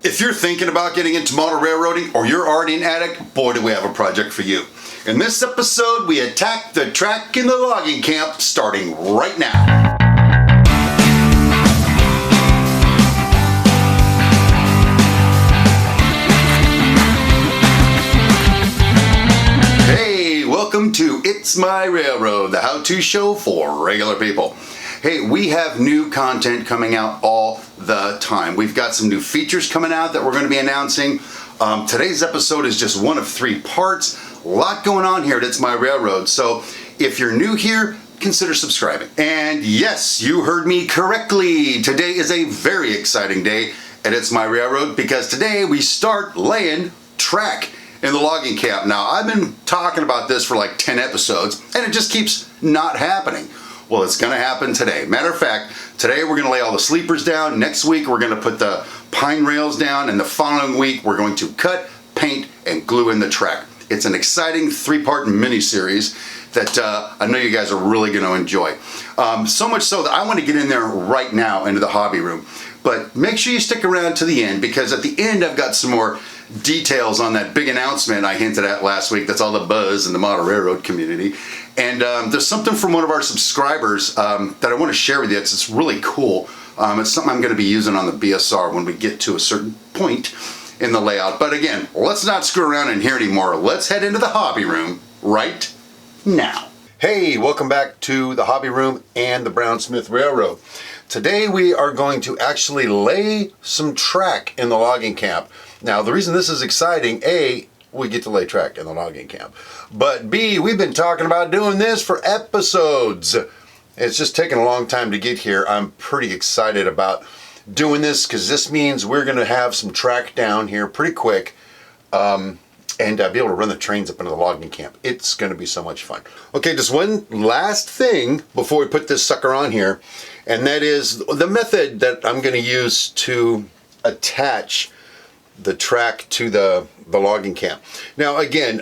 If you're thinking about getting into model railroading or you're already an addict, boy do we have a project for you. In this episode, we attack the track in the logging camp starting right now. Hey, welcome to It's My Railroad, the how-to show for regular people. Hey, we have new content coming out all the time. We've got some new features coming out that we're going to be announcing. Today's episode is just one of 3 parts. A lot going on here at It's My Railroad. So if you're new here, consider subscribing. And yes, you heard me correctly. Today is a very exciting day at It's My Railroad because today we start laying track in the logging camp. Now, I've been talking about this for like 10 episodes and it just keeps not happening. Well, it's going to happen today. Matter of fact, today we're going to lay all the sleepers down. Next week, we're going to put the pine rails down. And the following week, we're going to cut, paint, and glue in the track. It's an exciting 3-part mini-series that I know you guys are really going to enjoy. So much so that I want to get in there right now into the hobby room. But make sure you stick around to the end because at the end, I've got some more details on that big announcement I hinted at last week. That's all the buzz in the model railroad community. And there's something from one of our subscribers that I want to share with you. It's really cool. It's something I'm going to be using on the BSR when we get to a certain point in the layout. But again, let's not screw around in here anymore. Let's head into the hobby room right now. Hey, welcome back to the hobby room and the Brown Smith Railroad. Today we are going to actually lay some track in the logging camp. Now, the reason this is exciting, A, we get to lay track in the logging camp. But B, we've been talking about doing this for episodes. It's just taken a long time to get here. I'm pretty excited about doing this because this means we're going to have some track down here pretty quick and be able to run the trains up into the logging camp. It's going to be so much fun. Okay, just one last thing before we put this sucker on here, and that is the method that I'm going to use to attach the track to the logging camp. Now again,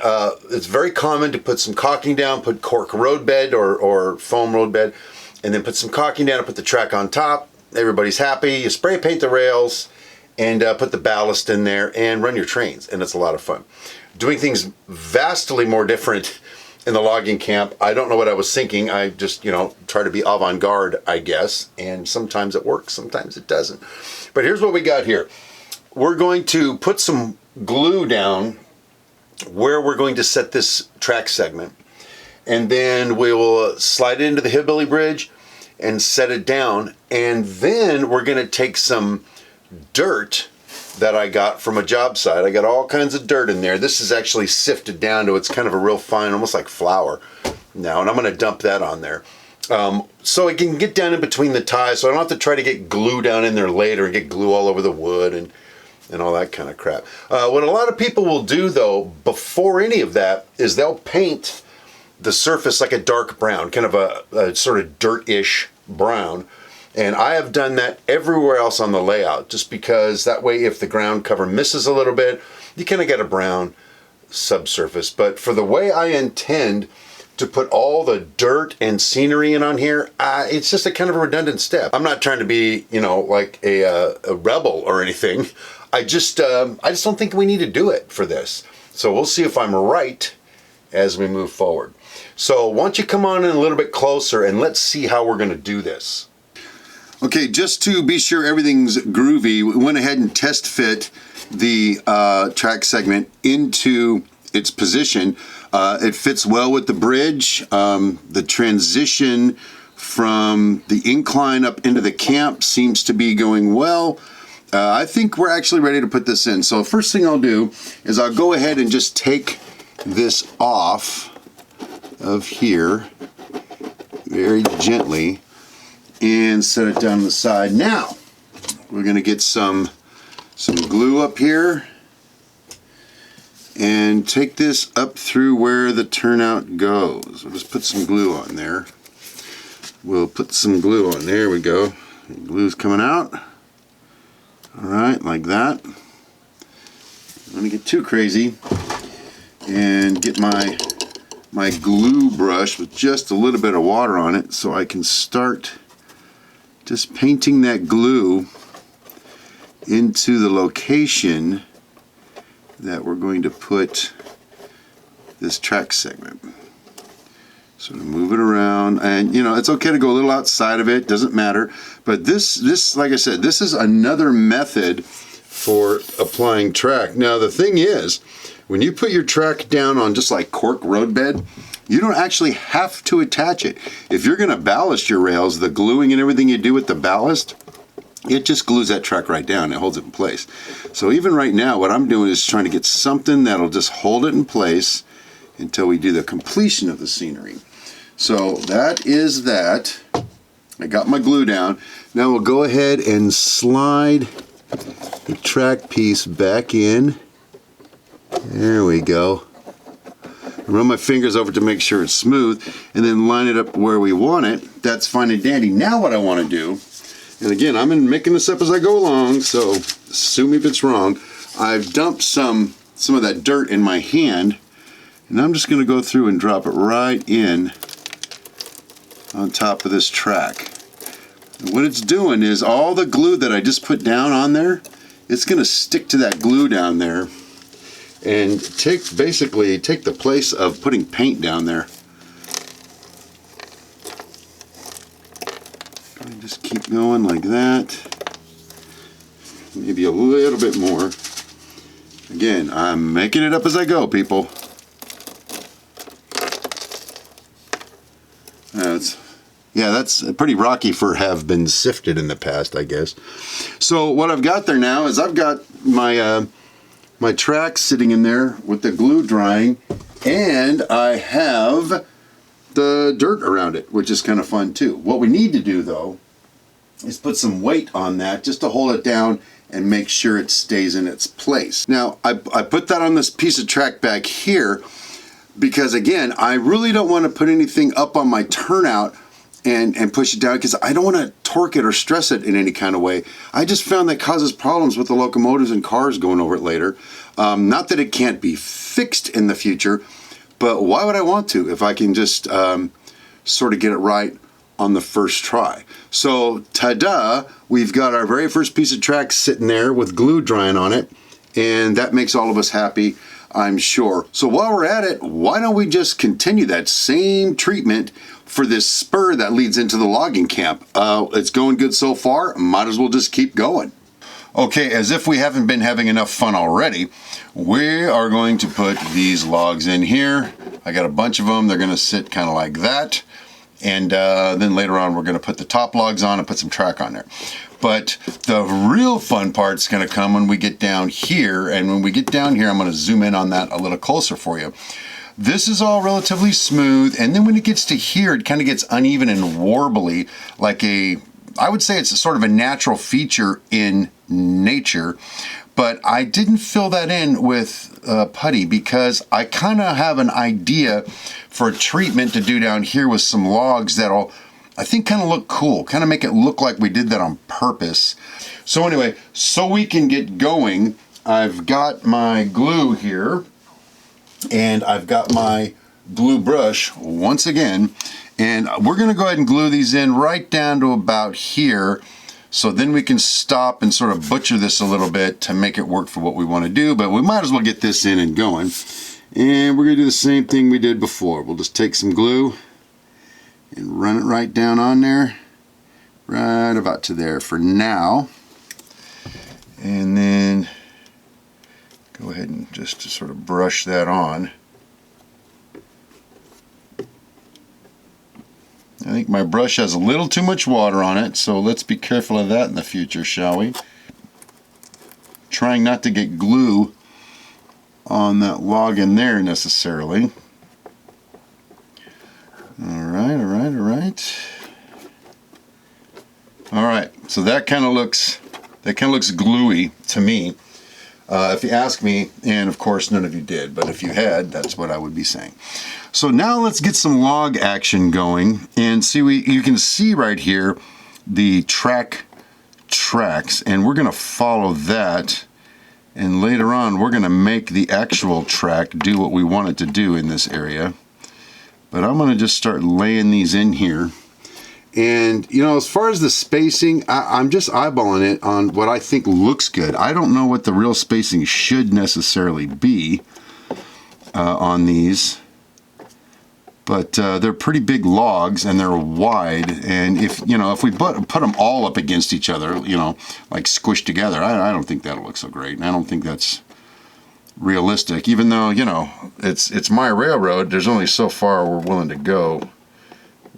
it's very common to put some caulking down, put cork roadbed or foam roadbed, and then put some caulking down and put the track on top. Everybody's happy. You spray paint the rails and put the ballast in there and run your trains, and it's a lot of fun. Doing things vastly more different in the logging camp. I don't know what I was thinking. I just, try to be avant-garde, I guess, and sometimes it works, sometimes it doesn't. But here's what we got here. We're going to put some glue down where we're going to set this track segment. And then we will slide it into the hillbilly bridge and set it down. And then we're going to take some dirt that I got from a job site. I got all kinds of dirt in there. This is actually sifted down to it's kind of a real fine, almost like flour now. And I'm going to dump that on there. So it can get down in between the ties. So I don't have to try to get glue down in there later and get glue all over the wood and all that kind of crap. What a lot of people will do though, before any of that, is they'll paint the surface like a dark brown, kind of a sort of dirt-ish brown. And I have done that everywhere else on the layout, just because that way if the ground cover misses a little bit, you kind of get a brown subsurface. But for the way I intend to put all the dirt and scenery in on here, it's just a kind of a redundant step. I'm not trying to be, like a rebel or anything. I just don't think we need to do it for this. So we'll see if I'm right as we move forward. So why don't you come on in a little bit closer and let's see how we're going to do this. Okay, just to be sure everything's groovy, we went ahead and test fit the track segment into its position. It fits well with the bridge. The transition from the incline up into the camp seems to be going well. I think we're actually ready to put this in. So first thing I'll do is I'll go ahead and just take this off of here very gently and set it down the side. Now we're going to get some glue up here and take this up through where the turnout goes. We'll just put some glue on there. We'll put some glue on. There we go. The glue's coming out. All right, like that. I'm going to get too crazy and get my glue brush with just a little bit of water on it so I can start just painting that glue into the location that we're going to put this track segment. Sort of move it around, and you know, it's okay to go a little outside of it, doesn't matter. But this, like I said, this is another method for applying track. Now the thing is, when you put your track down on just like cork roadbed, you don't actually have to attach it. If you're going to ballast your rails, the gluing and everything you do with the ballast, it just glues that track right down. It holds it in place. So even right now, what I'm doing is trying to get something that'll just hold it in place until we do the completion of the scenery. So that is that. I got my glue down. Now we'll go ahead and slide the track piece back in. There we go. Run my fingers over to make sure it's smooth, and then line it up where we want it. That's fine and dandy. Now what I want to do, and again, I'm making this up as I go along, so sue me if it's wrong. I've dumped some of that dirt in my hand, and I'm just going to go through and drop it right in on top of this track. And what it's doing is all the glue that I just put down on there, it's going to stick to that glue down there and basically take the place of putting paint down there. And just keep going like that. Maybe a little bit more. Again, I'm making it up as I go, people. That's pretty rocky for have been sifted in the past, I guess. So what I've got there now is I've got my my track sitting in there with the glue drying, and I have the dirt around it, which is kind of fun too. What we need to do though is put some weight on that just to hold it down and make sure it stays in its place. Now I put that on this piece of track back here because again, I really don't want to put anything up on my turnout and push it down because I don't want to torque it or stress it in any kind of way. I just found that causes problems with the locomotives and cars going over it later. Not that it can't be fixed in the future, but why would I want to if I can just sort of get it right on the first try? So ta-da, we've got our very first piece of track sitting there with glue drying on it, and that makes all of us happy, I'm sure. So while we're at it, why don't we just continue that same treatment for this spur that leads into the logging camp? It's going good so far, might as well just keep going. Okay, as if we haven't been having enough fun already, we are going to put these logs in here. I got a bunch of them. They're going to sit kind of like that. And then later on, we're going to put the top logs on and put some track on there. But the real fun part's going to come when we get down here. And when we get down here, I'm going to zoom in on that a little closer for you. This is all relatively smooth, and then when it gets to here, it kind of gets uneven and warbly, like I would say it's a sort of a natural feature in nature, but I didn't fill that in with putty because I kind of have an idea for a treatment to do down here with some logs that'll, I think, kind of look cool, kind of make it look like we did that on purpose. So anyway, so we can get going, I've got my glue here, and I've got my glue brush once again, and we're going to go ahead and glue these in right down to about here, so then we can stop and sort of butcher this a little bit to make it work for what we want to do, but we might as well get this in and going. And we're going to do the same thing we did before. We'll just take some glue and run it right down on there, right about to there for now, and then go ahead and just to sort of brush that on. I think my brush has a little too much water on it, so let's be careful of that in the future, shall we? Trying not to get glue on that log in there necessarily. Alright, alright, alright. Alright, so that kind of looks gluey to me. If you ask me, and of course none of you did, but if you had, that's what I would be saying. So now let's get some log action going, and see, you can see right here the tracks, and we're going to follow that, and later on we're going to make the actual track do what we want it to do in this area. But I'm going to just start laying these in here, And, you know, as far as the spacing, I'm just eyeballing it on what I think looks good. I don't know what the real spacing should necessarily be on these. But they're pretty big logs and they're wide. And if, you know, if we put them all up against each other, you know, like squished together, I don't think that'll look so great. And I don't think that's realistic, even though, you know, it's my railroad. There's only so far we're willing to go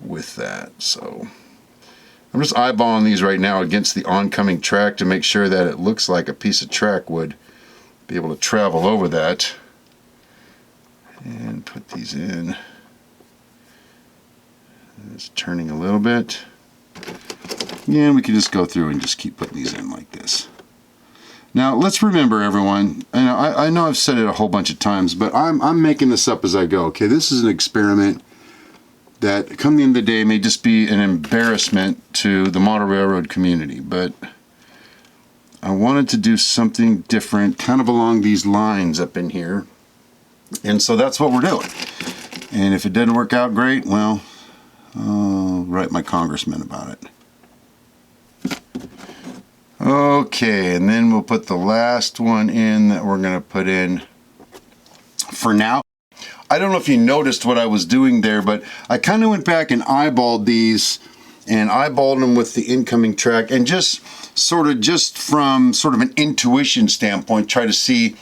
with that. So I'm just eyeballing these right now against the oncoming track to make sure that it looks like a piece of track would be able to travel over that. And put these in. It's turning a little bit. Yeah, we can just go through and just keep putting these in like this. Now let's remember, everyone, and I know I've said it a whole bunch of times, but I'm making this up as I go. Okay, this is an experiment that, come the end of the day, may just be an embarrassment to the model railroad community, but I wanted to do something different, kind of along these lines up in here, and so that's what we're doing. And if it doesn't work out great, well, I'll write my congressman about it. Okay, and then we'll put the last one in that we're going to put in for now. I don't know if you noticed what I was doing there, but I kind of went back and eyeballed these and eyeballed them with the incoming track and just from sort of an intuition standpoint, try to see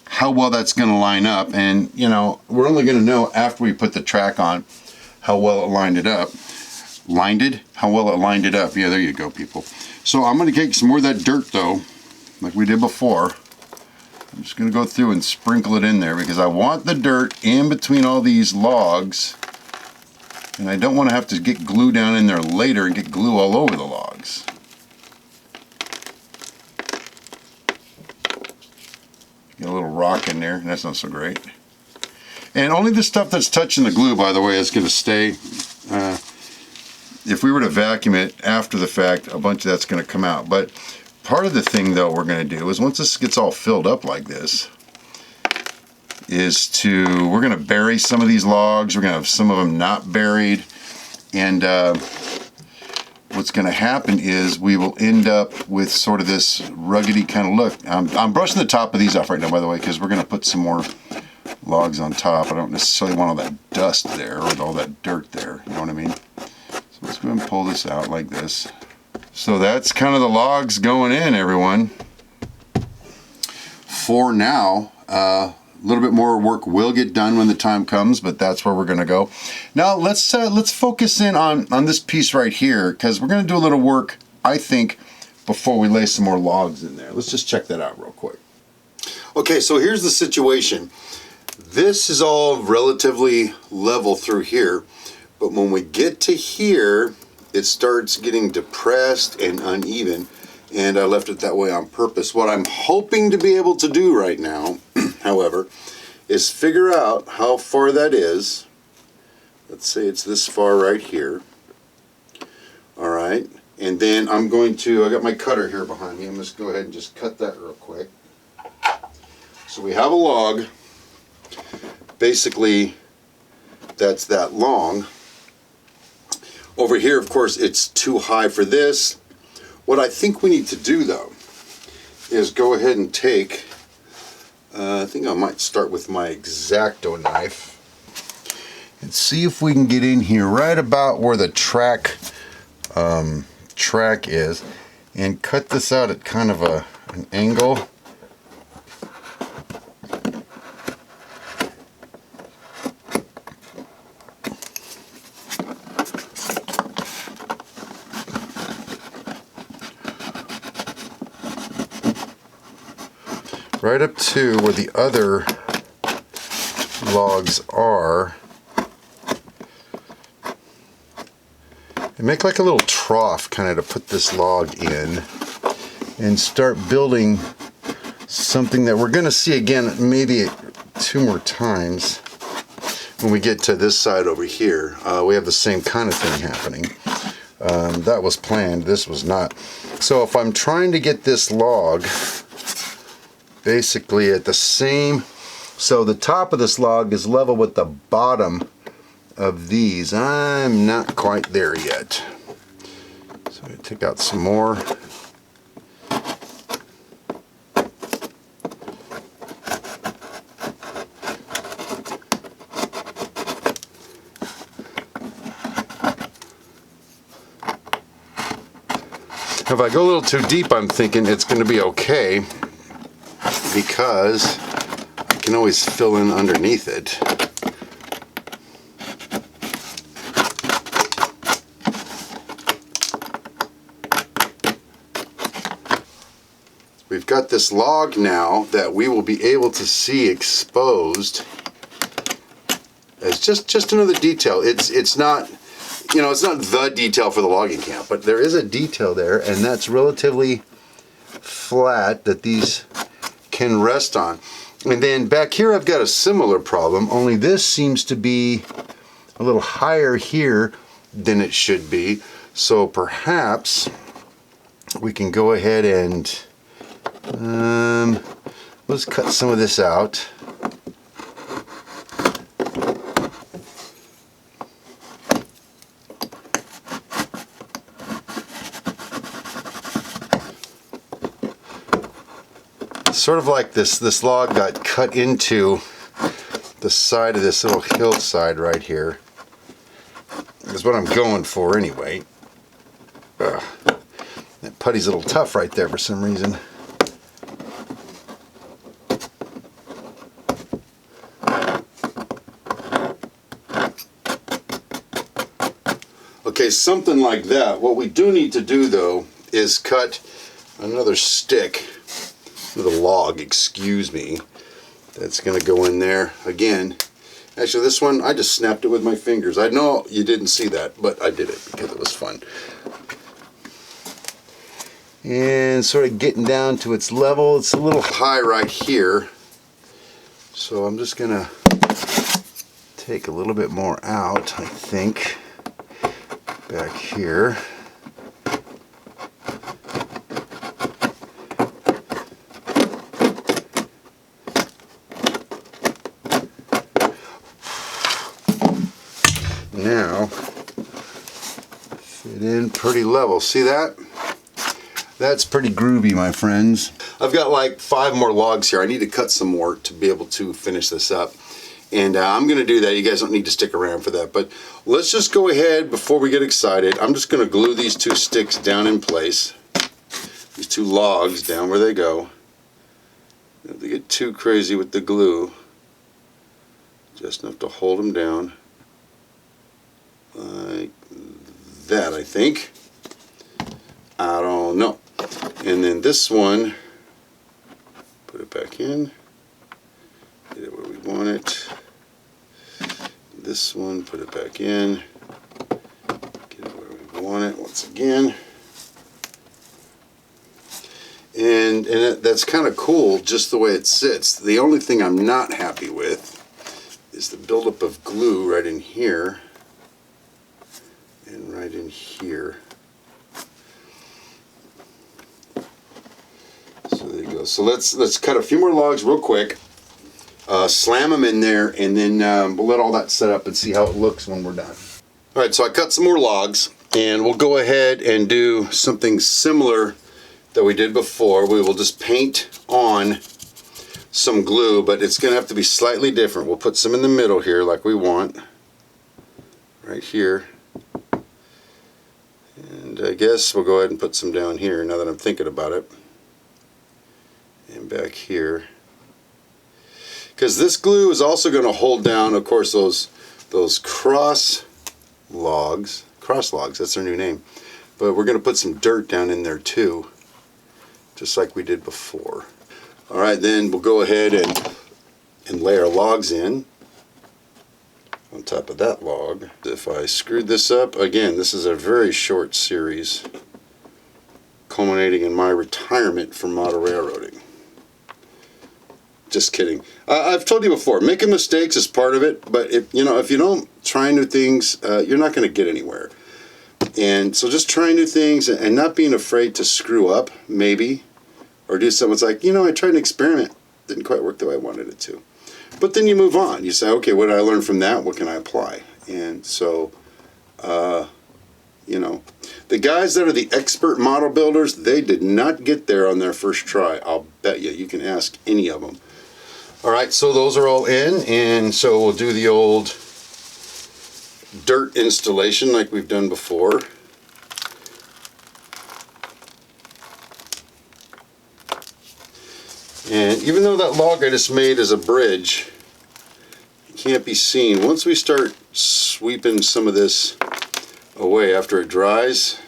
how well that's going to line up. And, you know, we're only going to know after we put the track on how well it lined it up. How well it lined it up. Yeah, there you go, people. So I'm going to take some more of that dirt, though, like we did before. I'm just going to go through and sprinkle it in there because I want the dirt in between all these logs, and I don't want to have to get glue down in there later and get glue all over the logs. Get a little rock in there, that's not so great. And only the stuff that's touching the glue, by the way, is going to stay. If we were to vacuum it after the fact, a bunch of that's going to come out. But part of the thing, though, we're going to do is once this gets all filled up like this, we're going to bury some of these logs. We're going to have some of them not buried. And what's going to happen is we will end up with sort of this ruggedy kind of look. I'm brushing the top of these off right now, by the way, because we're going to put some more logs on top. I don't necessarily want all that dust there or all that dirt there, you know what I mean? So let's go ahead and pull this out like this. So that's kind of the logs going in, everyone. For now, a little bit more work will get done when the time comes, but that's where we're going to go. Now let's focus in on this piece right here, because we're going to do a little work, I think, before we lay some more logs in there. Let's just check that out real quick. Okay, so here's the situation. This is all relatively level through here, but when we get to here, it starts getting depressed and uneven, and I left it that way on purpose. What I'm hoping to be able to do right now, however, is figure out how far that is. Let's say it's this far right here. All right, and then I got my cutter here behind me. I'm just go ahead and just cut that real quick. So we have a log. Basically, that's that long. Over here, of course, it's too high for this. What I think we need to do, though, is go ahead and take, I think I might start with my X-Acto knife and see if we can get in here right about where the track is and cut this out at kind of an angle. Right up to where the other logs are. And make like a little trough kind of to put this log in and start building something that we're going to see again maybe 2 more times when we get to this side over here. We have the same kind of thing happening. That was planned, this was not. So if I'm trying to get this log basically at the same, so the top of this log is level with the bottom of these. I'm not quite there yet. So I take out some more. If I go a little too deep, I'm thinking it's going to be okay because I can always fill in underneath it. We've got this log now that we will be able to see exposed as just another detail. It's not, you know, it's not the detail for the logging camp, but there is a detail there, and that's relatively flat that these can rest on. And then back here I've got a similar problem, only this seems to be a little higher here than it should be. So perhaps we can go ahead and let's cut some of this out. Sort of like this log got cut into the side of this little hillside right here. Is what I'm going for anyway. Ugh. That putty's a little tough right there for some reason. Okay, something like that. What we do need to do though is cut another stick with a log, excuse me, that's going to go in there again. Actually, this one I just snapped it with my fingers. I know you didn't see that, but I did it because it was fun. And sort of getting down to its level. It's a little high right here, so I'm just going to take a little bit more out, I think, back here. Now, fit in pretty level. See that? That's pretty groovy, my friends. I've got like 5 more logs here. I need to cut some more to be able to finish this up. And I'm going to do that. You guys don't need to stick around for that. But let's just go ahead before we get excited. I'm just going to glue these 2 sticks down in place. These 2 logs down where they go. If they get too crazy with the glue, just enough to hold them down. Like that, I think. I don't know. And then this one, put it back in. Get it where we want it. This one, put it back in. Get it where we want it once again. And that's kind of cool just the way it sits. The only thing I'm not happy with is the buildup of glue right in here. And right in here. So there you go. So let's cut a few more logs real quick, slam them in there, and then we'll let all that set up and see how it looks when we're done. All right, so I cut some more logs, and we'll go ahead and do something similar that we did before. We will just paint on some glue, but it's going to have to be slightly different. We'll put some in the middle here like we want, right here. And I guess we'll go ahead and put some down here now that I'm thinking about it. And back here. Because this glue is also going to hold down, of course, those cross logs, that's their new name. But we're going to put some dirt down in there too, just like we did before. All right, then we'll go ahead and lay our logs in on top of that log. If I screwed this up, again, this is a very short series culminating in my retirement from model railroading. Just kidding. I've told you before, making mistakes is part of it, but if you don't try new things, you're not going to get anywhere. And so just try new things and not being afraid to screw up, maybe, or do something. It's like, I tried an experiment, didn't quite work the way I wanted it to. But then you move on. You say, okay, what did I learn from that? What can I apply? And so, you know, the guys that are the expert model builders, they did not get there on their first try. I'll bet you. You can ask any of them. All right, so those are all in, and so we'll do the old dirt installation like we've done before. And even though that log I just made is a bridge, it can't be seen. Once we start sweeping some of this away after it dries,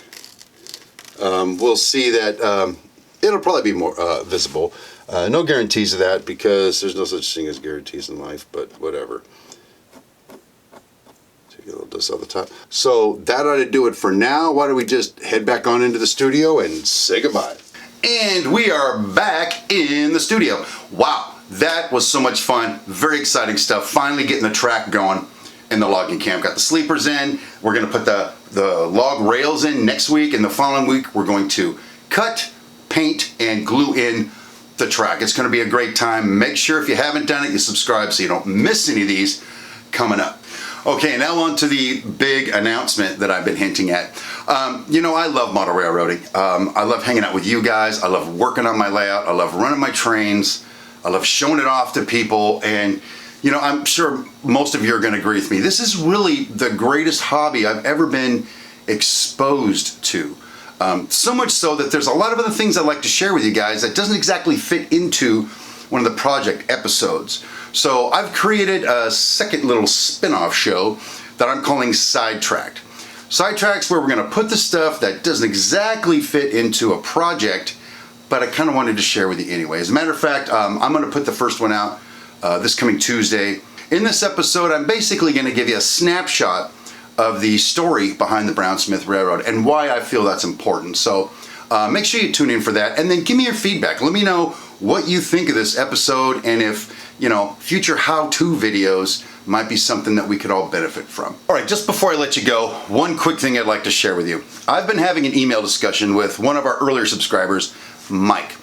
we'll see that it'll probably be more visible. No guarantees of that because there's no such thing as guarantees in life, but whatever. Take a little dust off the top. So that ought to do it for now. Why don't we just head back on into the studio and say goodbye. And we are back in the studio. Wow, that was so much fun. Very exciting stuff. Finally getting the track going in the logging camp. Got the sleepers in. We're going to put the log rails in next week, and the following week we're going to cut, paint, and glue in the track. It's going to be a great time. Make sure if you haven't done it, you subscribe so you don't miss any of these coming up. Okay, now on to the big announcement that I've been hinting at. You know, I love model railroading. I love hanging out with you guys. I love working on my layout. I love running my trains. I love showing it off to people. And, you know, I'm sure most of you are going to agree with me. This is really the greatest hobby I've ever been exposed to. So much so that there's a lot of other things I'd like to share with you guys that doesn't exactly fit into one of the project episodes. So I've created a second little spin-off show that I'm calling Sidetracked. Sidetrack's where we're going to put the stuff that doesn't exactly fit into a project, but I kind of wanted to share with you anyway. As a matter of fact, I'm going to put the first one out this coming Tuesday. In this episode, I'm basically going to give you a snapshot of the story behind the Brown Smith Railroad and why I feel that's important. So make sure you tune in for that, and then give me your feedback. Let me know what you think of this episode, and if, you know, future how-to videos might be something that we could all benefit from. All right, just before I let you go, one quick thing I'd like to share with you. I've been having an email discussion with one of our earlier subscribers, Mike.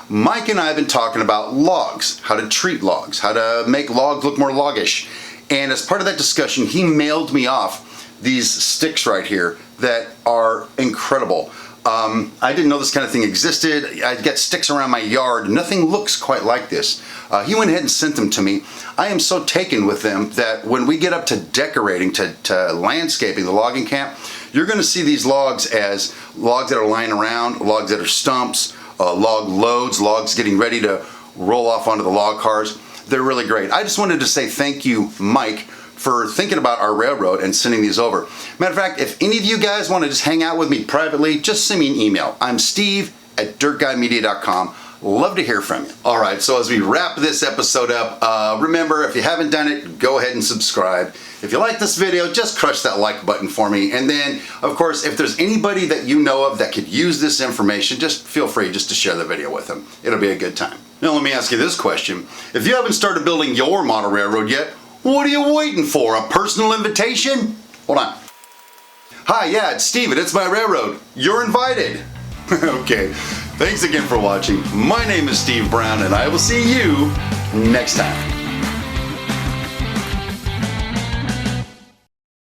Mike and I have been talking about logs, how to treat logs, how to make logs look more loggish. And as part of that discussion, he mailed me off these sticks right here that are incredible. I didn't know this kind of thing existed. I get sticks around my yard. Nothing looks quite like this. He went ahead and sent them to me. I am so taken with them that when we get up to decorating, to landscaping the logging camp, you're going to see these logs as logs that are lying around, logs that are stumps, log loads, logs getting ready to roll off onto the log cars. They're really great. I just wanted to say thank you, Mike, for thinking about our railroad and sending these over. Matter of fact, if any of you guys want to just hang out with me privately, just send me an email. I'm steve@dirtguymedia.com. Love to hear from you. All right, so as we wrap this episode up, remember, if you haven't done it, go ahead and subscribe. If you like this video, just crush that like button for me. And then, of course, if there's anybody that you know of that could use this information, just feel free just to share the video with them. It'll be a good time. Now, let me ask you this question. If you haven't started building your model railroad yet, what are you waiting for? A personal invitation? Hold on. Hi, yeah, it's Steven. It's my railroad. You're invited. Okay, thanks again for watching. My name is Steve Brown, and I will see you next time.